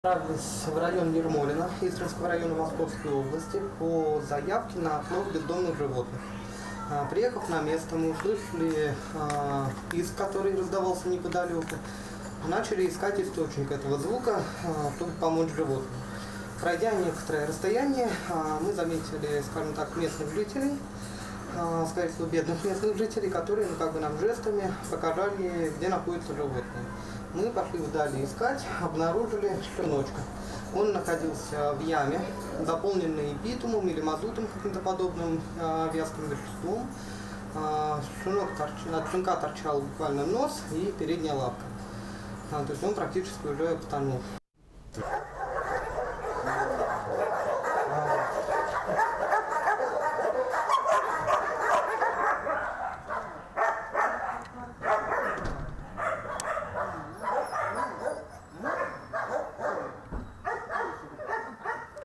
Отправились в район Ермолино Истринского района Московской области по заявке на отлов бездомных животных. Приехав на место, мы услышали писк, который раздавался неподалеку. Начали искать источник этого звука, чтобы помочь животным. Пройдя некоторое расстояние, мы заметили, скажем так, местных жителей, скорее всего, бедных местных жителей, которые нам жестами показали, где находится животное. Мы пошли вдали искать, обнаружили щеночка. Он находился в яме, заполненной битумом или мазутом, каким-то подобным вязким веществом. От щенка торчал буквально нос и передняя лапка. То есть он практически уже потонул.